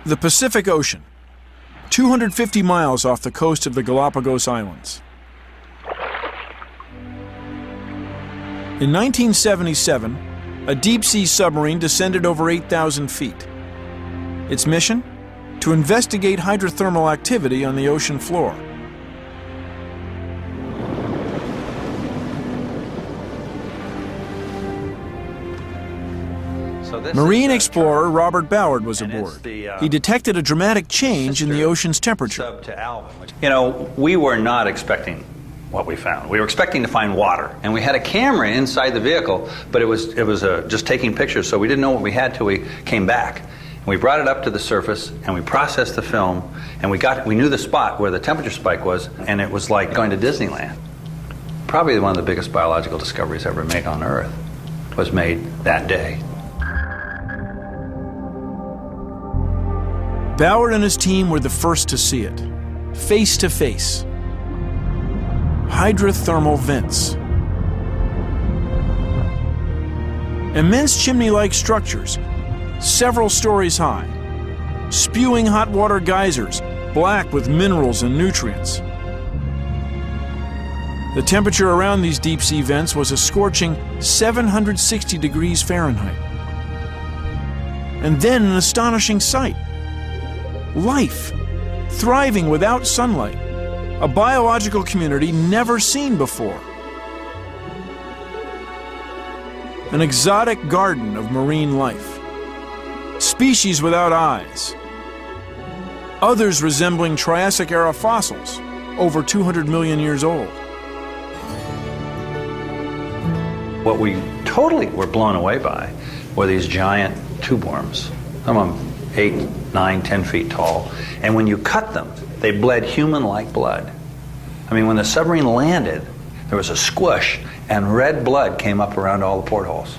The Pacific Ocean, 250 miles off the coast of the Galapagos Islands. In 1977, a deep-sea submarine descended over 8,000 feet. Its mission? To investigate hydrothermal activity on the ocean floor. Marine explorer Robert Ballard was aboard. He detected a dramatic change in the ocean's temperature. You know, we were not expecting what we found. We were expecting to find water, and we had a camera inside the vehicle, but it was just taking pictures, so we didn't know what we had till we came back. And we brought it up to the surface, and we processed the film, and we knew the spot where the temperature spike was, and it was like going to Disneyland. Probably one of the biggest biological discoveries ever made on Earth was made that day. Ballard and his team were the first to see it, face to face. Hydrothermal vents. Immense chimney-like structures, several stories high, spewing hot water geysers, black with minerals and nutrients. The temperature around these deep-sea vents was a scorching 760 degrees Fahrenheit. And then an astonishing sight. Life, thriving without sunlight, a biological community never seen before. An exotic garden of marine life, species without eyes, others resembling Triassic-era fossils, over 200 million years old. What we totally were blown away by were these giant tube worms, some of them 8, 9, 10 feet tall, and when you cut them, they bled human-like blood. I mean, when the submarine landed, there was a squish, and red blood came up around all the portholes.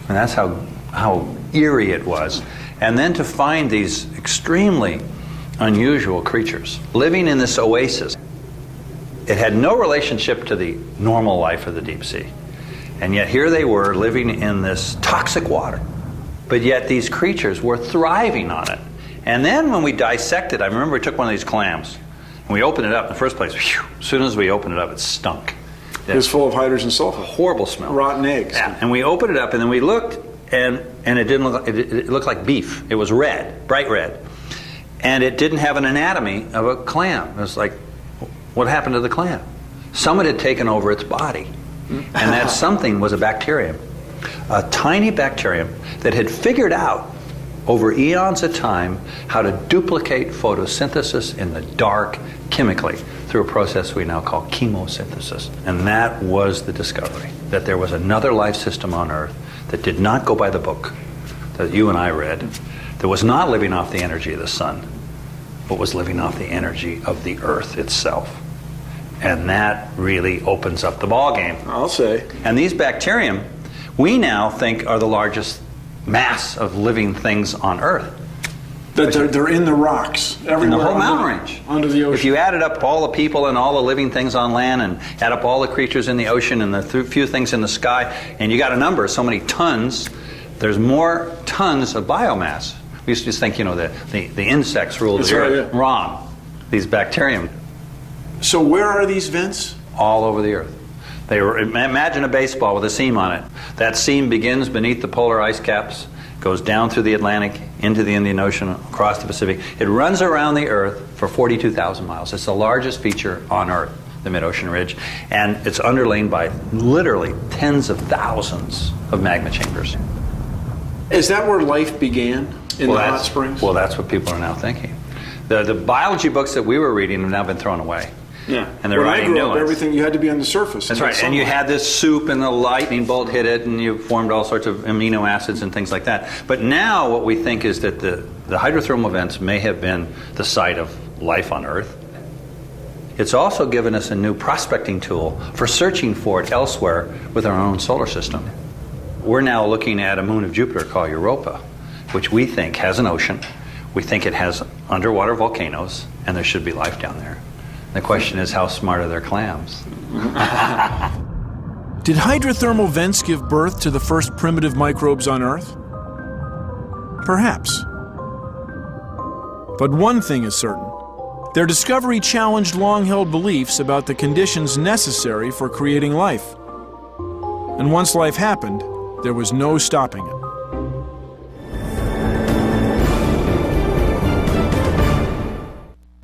And that's how eerie it was. And then to find these extremely unusual creatures living in this oasis. It had no relationship to the normal life of the deep sea. And yet here they were living in this toxic water. But yet these creatures were thriving on it. And then when we dissected, I remember we took one of these clams, and we opened it up in the first place. Whew, as soon as we opened it up, it stunk. It was full of hydrogen sulfide. A horrible smell. Rotten eggs. Yeah. And we opened it up, and then we looked, and it didn't look. It looked like beef. It was red, bright red, and it didn't have an anatomy of a clam. It was like, what happened to the clam? Someone had taken over its body, and that something was a bacterium, a tiny bacterium that had figured out over eons of time how to duplicate photosynthesis in the dark chemically through a process we now call chemosynthesis. And that was the discovery, that there was another life system on Earth that did not go by the book that you and I read, that was not living off the energy of the sun, but was living off the energy of the Earth itself. And that really opens up the ballgame. I'll say. And these bacterium, we now think are the largest mass of living things on Earth. That they're in the rocks, everywhere. In the whole mountain range. Under the ocean. If you added up all the people and all the living things on land and add up all the creatures in the ocean and the few things in the sky, and you got a number, so many tons, there's more tons of biomass. We used to just think, you know, the insects ruled the Earth. Yeah. Wrong. These bacterium. So where are these vents? All over the Earth. They were, imagine a baseball with a seam on it. That seam begins beneath the polar ice caps, goes down through the Atlantic, into the Indian Ocean, across the Pacific. It runs around the Earth for 42,000 miles. It's the largest feature on Earth, the mid-ocean ridge, and it's underlain by literally tens of thousands of magma chambers. Is that where life began, in the hot springs? Well, that's what people are now thinking. The biology books that we were reading have now been thrown away. Yeah. And they're writing new ones. Everything, you had to be on the surface. That's right. And you had this soup and the lightning bolt hit it and you formed all sorts of amino acids and things like that. But now what we think is that the hydrothermal vents may have been the site of life on Earth. It's also given us a new prospecting tool for searching for it elsewhere with our own solar system. We're now looking at a moon of Jupiter called Europa, which we think has an ocean. We think it has underwater volcanoes, and there should be life down there. The question is, how smart are their clams? Did hydrothermal vents give birth to the first primitive microbes on Earth? Perhaps. But one thing is certain. Their discovery challenged long-held beliefs about the conditions necessary for creating life. And once life happened, there was no stopping it.